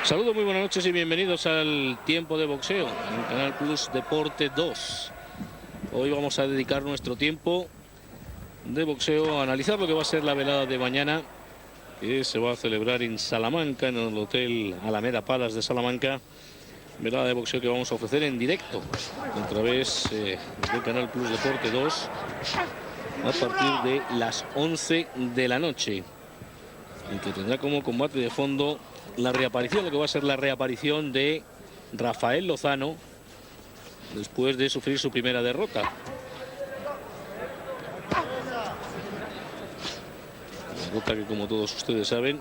Saludos, muy buenas noches y bienvenidos al Tiempo de Boxeo en Canal Plus Deporte 2. Hoy vamos a dedicar nuestro tiempo de boxeo a analizar lo que va a ser la velada de mañana, que se va a celebrar en Salamanca, en el Hotel Alameda Palace de Salamanca. Velada de boxeo que vamos a ofrecer en directo a través del Canal Plus Deporte 2 a partir de las 11 de la noche, y que tendrá como combate de fondo la reaparición, lo que va a ser la reaparición de Rafael Lozano después de sufrir su primera derrota. Derrota que, como todos ustedes saben,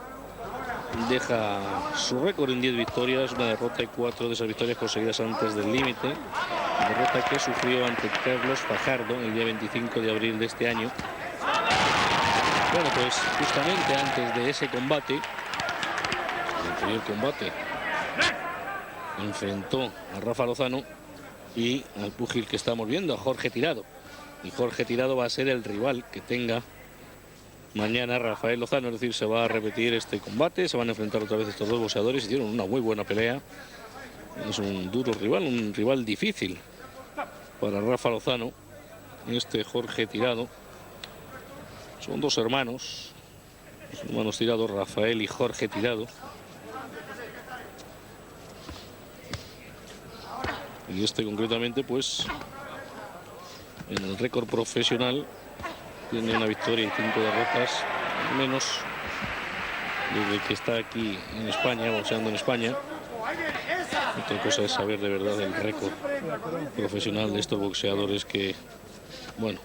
deja su récord en 10 victorias, una derrota y 4 de esas victorias conseguidas antes del límite. Derrota que sufrió ante Carlos Fajardo el día 25 de abril de este año. Bueno, pues justamente antes de ese combate, el anterior combate, enfrentó a Rafa Lozano y al púgil que estamos viendo, a Jorge Tirado. Y Jorge Tirado va a ser el rival que tenga mañana Rafael Lozano, es decir, se va a repetir este combate, se van a enfrentar otra vez estos dos boxeadores. Hicieron una muy buena pelea. Es un duro rival, un rival difícil para Rafa Lozano, este Jorge Tirado. Son dos hermanos, Tirado, Rafael y Jorge Tirado. Y este concretamente, pues, en el récord profesional tiene una victoria y 5 derrotas, al menos desde que está aquí en España, boxeando en España. Otra cosa es saber de verdad el récord profesional de estos boxeadores que, bueno,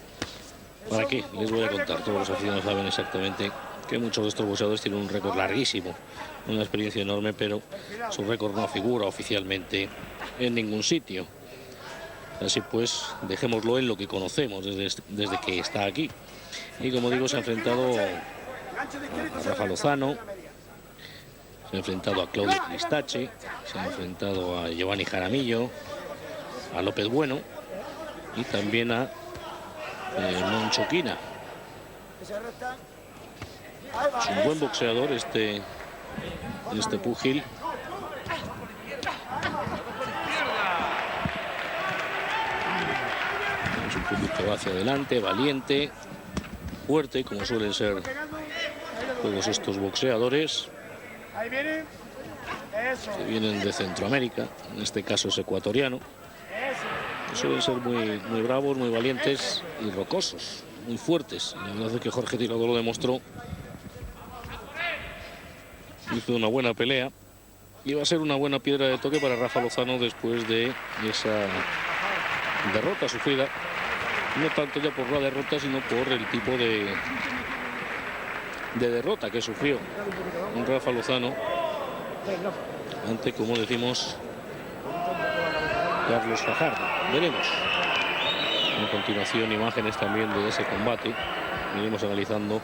¿para qué? Les voy a contar. Todos los aficionados saben exactamente que muchos de estos boxeadores tienen un récord larguísimo, una experiencia enorme, pero su récord no figura oficialmente en ningún sitio. Así pues, dejémoslo en lo que conocemos desde que está aquí. Y como digo, se ha enfrentado a Rafa Lozano, se ha enfrentado a Claudio Cristache, se ha enfrentado a Giovanni Jaramillo, a López Bueno y también a Moncho Quina. Es un buen boxeador este púgil. Es un púgil que va hacia adelante, valiente, fuerte, como suelen ser todos estos boxeadores que vienen de Centroamérica, en este caso es ecuatoriano, que suelen ser muy bravos, muy valientes y rocosos, muy fuertes. La verdad es que Jorge Tirado lo demostró. Hizo una buena pelea y va a ser una buena piedra de toque para Rafa Lozano después de esa derrota sufrida. No tanto ya por la derrota, sino por el tipo de derrota que sufrió un Rafa Lozano ante, como decimos, Carlos Fajardo. Veremos a continuación imágenes también de ese combate. Iremos analizando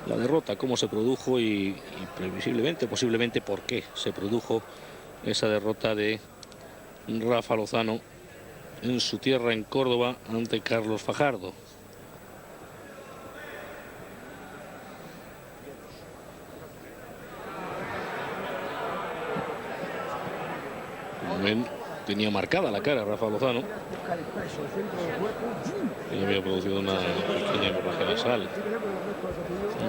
la derrota, cómo se produjo y previsiblemente, posiblemente, por qué se produjo esa derrota de Rafa Lozano en su tierra, en Córdoba, ante Carlos Fajardo. Como ven, tenía marcada la cara Rafa Lozano. Él había producido una pequeña hemorragia nasal.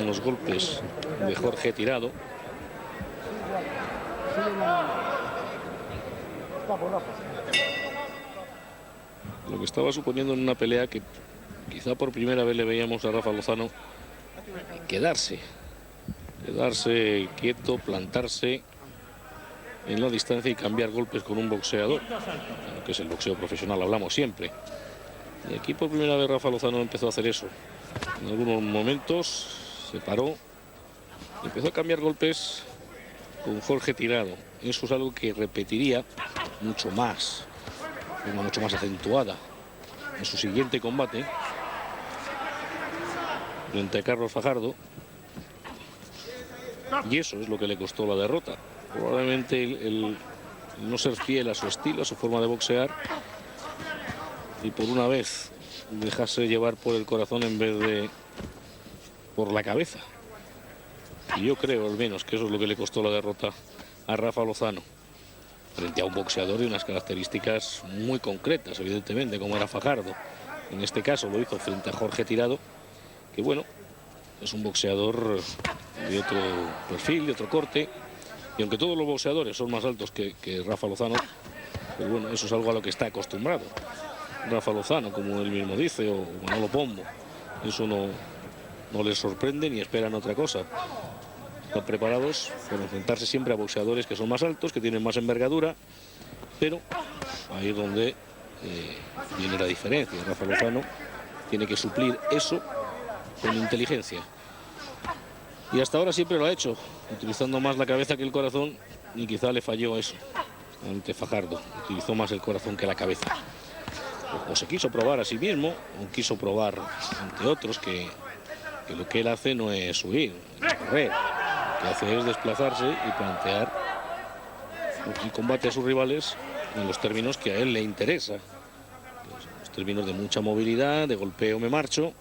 Unos golpes de Jorge Tirado. Lo que estaba suponiendo en una pelea que quizá por primera vez le veíamos a Rafa Lozano quedarse quieto, plantarse en la distancia y cambiar golpes con un boxeador, que es el boxeo profesional, hablamos siempre. Y aquí por primera vez Rafa Lozano empezó a hacer eso. En algunos momentos se paró, empezó a cambiar golpes con Jorge Tirado. Eso es algo que repetiría mucho más, de forma mucho más acentuada, en su siguiente combate frente a Carlos Fajardo. Y eso es lo que le costó la derrota. Probablemente el no ser fiel a su estilo, a su forma de boxear, y por una vez dejarse llevar por el corazón en vez de por la cabeza. Y yo creo, al menos, que eso es lo que le costó la derrota a Rafa Lozano, frente a un boxeador de unas características muy concretas, evidentemente, como era Fajardo. En este caso lo hizo frente a Jorge Tirado, que bueno, es un boxeador de otro perfil, de otro corte, y aunque todos los boxeadores son más altos que Rafa Lozano, pues bueno, eso es algo a lo que está acostumbrado Rafa Lozano, como él mismo dice, o Manolo Pombo. Eso no les sorprende ni esperan otra cosa. Están preparados para enfrentarse siempre a boxeadores que son más altos, que tienen más envergadura, pero ahí es donde viene la diferencia. Rafa Lozano tiene que suplir eso con inteligencia. Y hasta ahora siempre lo ha hecho, utilizando más la cabeza que el corazón, y quizá le falló eso ante Fajardo. Utilizó más el corazón que la cabeza. O se quiso probar a sí mismo, o quiso probar ante otros que lo que él hace no es huir, es correr. Lo que hace es desplazarse y plantear el combate a sus rivales en los términos que a él le interesa. Los términos de mucha movilidad, de golpeo me marcho,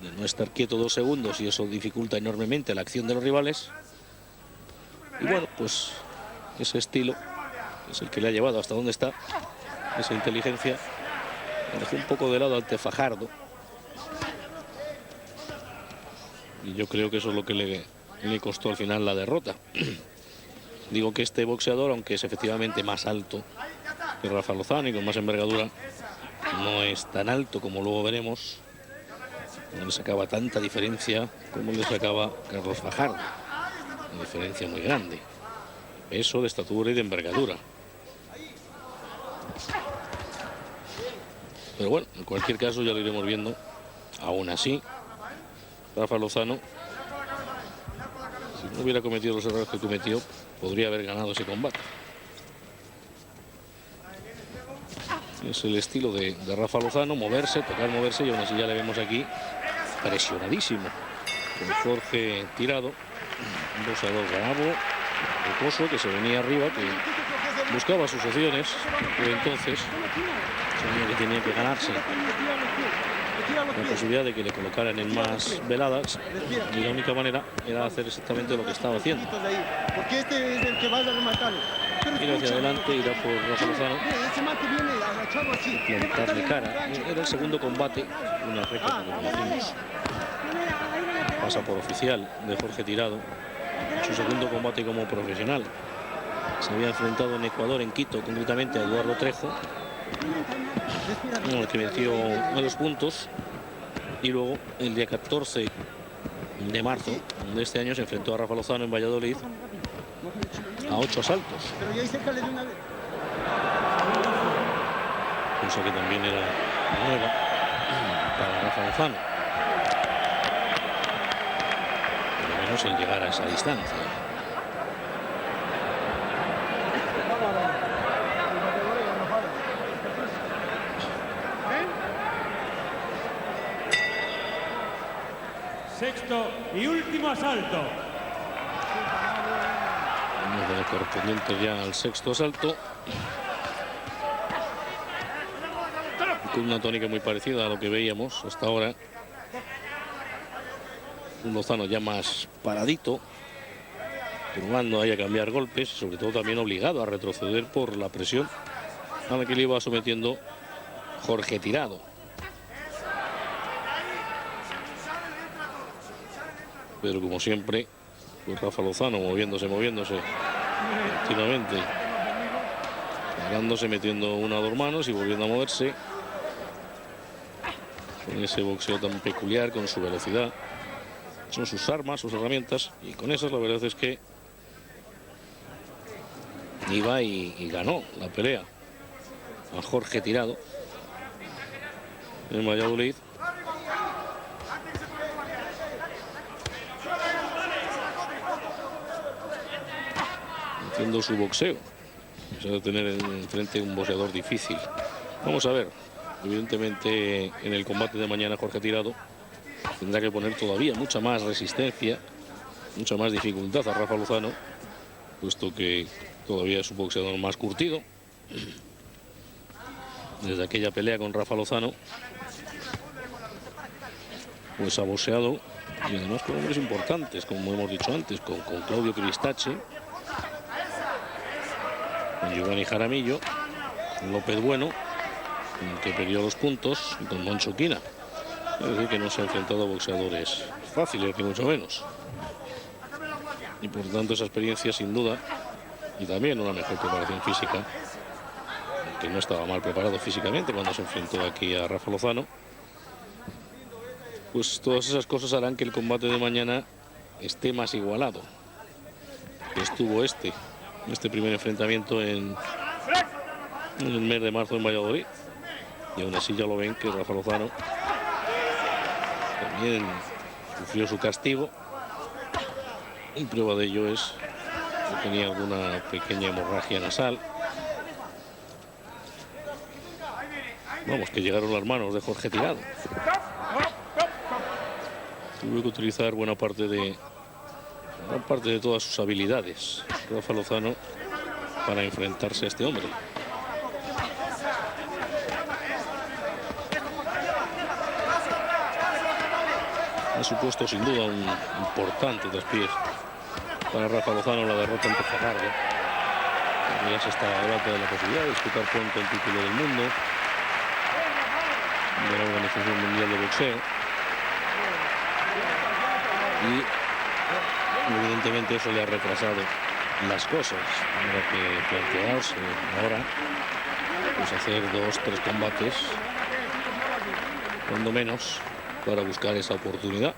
de no estar quieto 2 segundos, y eso dificulta enormemente la acción de los rivales. Y bueno, pues ese estilo es el que le ha llevado hasta donde está. Esa inteligencia le dejó un poco de lado ante Fajardo. Y yo creo que eso es lo que le costó al final la derrota. Digo que este boxeador, aunque es efectivamente más alto que Rafa Lozano y con más envergadura, no es tan alto como luego veremos. No le sacaba tanta diferencia como le sacaba Carlos Fajardo. Una diferencia muy grande. De peso, de estatura y de envergadura. Pero bueno, en cualquier caso ya lo iremos viendo. Aún así, Rafa Lozano, si no hubiera cometido los errores que cometió, podría haber ganado ese combate. Es el estilo de Rafa Lozano, moverse, tocar, moverse, y aún así ya le vemos aquí presionadísimo con Jorge Tirado, un boxeador bravo, rocoso, que se venía arriba, que buscaba sus opciones, pero entonces sabía que tenía que ganarse la posibilidad de que le colocaran en más veladas, y la única manera era hacer exactamente lo que estaba haciendo. Ir hacia adelante, irá por Rafa Lozano, plantarle cara. Era el segundo combate, una récord que conocimos. Pasa por oficial de Jorge Tirado, su segundo combate como profesional. Se había enfrentado en Ecuador, en Quito, concretamente a Eduardo Trejo, el que venció a 2 puntos. Y luego, el día 14 de marzo de este año, se enfrentó a Rafa Lozano en Valladolid a 8 asaltos. Cosa que también era nueva para Rafa Lozano, por lo menos en llegar a esa distancia. Sexto y último asalto. Correspondiente ya al sexto asalto, con una tónica muy parecida a lo que veíamos hasta ahora. Un Lozano ya más paradito, probando ahí a cambiar golpes, sobre todo también obligado a retroceder por la presión a la que le iba sometiendo Jorge Tirado. Pero como siempre, pues Rafa Lozano moviéndose continuamente, parándose, metiendo una o dos manos y volviendo a moverse, con ese boxeo tan peculiar, con su velocidad. Son sus armas, sus herramientas, y con esas la verdad es que iba y ganó la pelea a Jorge Tirado en Valladolid. Haciendo su boxeo, a pesar de tener enfrente un boxeador difícil. Vamos a ver, evidentemente en el combate de mañana Jorge Tirado tendrá que poner todavía mucha más resistencia, mucha más dificultad a Rafa Lozano, puesto que todavía es un boxeador más curtido. Desde aquella pelea con Rafa Lozano, pues ha boxeado, y además con hombres importantes, como hemos dicho antes, con Claudio Cristache, con Giovanni Jaramillo, con López Bueno, que perdió los puntos, y con Moncho Quina. Es decir, que no se ha enfrentado a boxeadores fáciles, ni mucho menos. Y por tanto esa experiencia sin duda, y también una mejor preparación física, que no estaba mal preparado físicamente cuando se enfrentó aquí a Rafa Lozano, pues todas esas cosas harán que el combate de mañana esté más igualado que estuvo este primer enfrentamiento en el mes de marzo en Valladolid. Y aún así ya lo ven que Rafa Lozano también sufrió su castigo, y prueba de ello es que tenía alguna pequeña hemorragia nasal. Vamos, que llegaron las manos de Jorge Tirado. Tuvo que utilizar buena parte de todas sus habilidades Rafa Lozano para enfrentarse a este hombre. Ha supuesto sin duda un importante traspiés para Rafa Lozano la derrota ante Fajardo. Ya se está hablando de la posibilidad de disputar pronto el título del mundo de la Organización Mundial de Boxeo. Y evidentemente eso le ha retrasado las cosas. Habrá que plantearse ahora pues hacer 2-3 combates, cuando menos, para buscar esa oportunidad,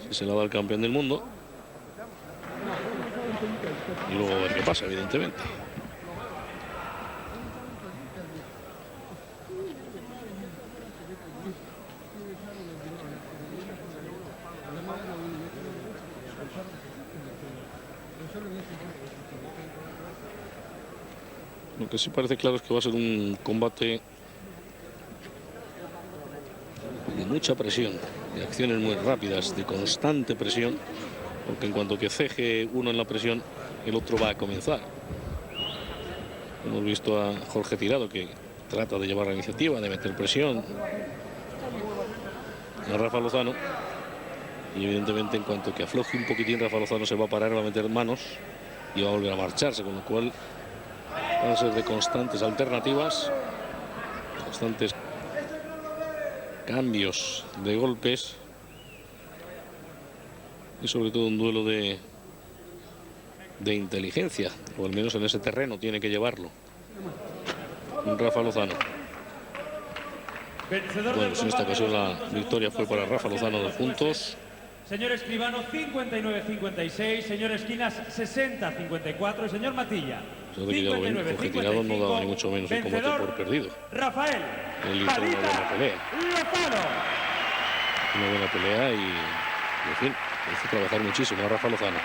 si se la da el campeón del mundo, y luego ver qué pasa, evidentemente. Lo que sí parece claro es que va a ser un combate de mucha presión, de acciones muy rápidas, de constante presión, porque en cuanto que ceje uno en la presión, el otro va a comenzar. Hemos visto a Jorge Tirado, que trata de llevar la iniciativa, de meter presión a Rafa Lozano, y evidentemente en cuanto que afloje un poquitín, Rafa Lozano se va a parar, va a meter manos y va a volver a marcharse, con lo cual van a ser de constantes alternativas, constantes cambios de golpes, y sobre todo un duelo de inteligencia, o al menos en ese terreno tiene que llevarlo Rafa Lozano. Bueno, pues en esta ocasión la victoria fue para Rafa Lozano, 2 puntos. Señor Escribano, 59-56. Señor Esquinas, 60-54. Señor Matilla, Que ya lo ven, Jorge Tirado no daba ni mucho menos el combate por perdido. Rafael Él hizo una buena pelea. Lozano. Una buena pelea y en fin, hizo trabajar muchísimo a Rafa Lozano.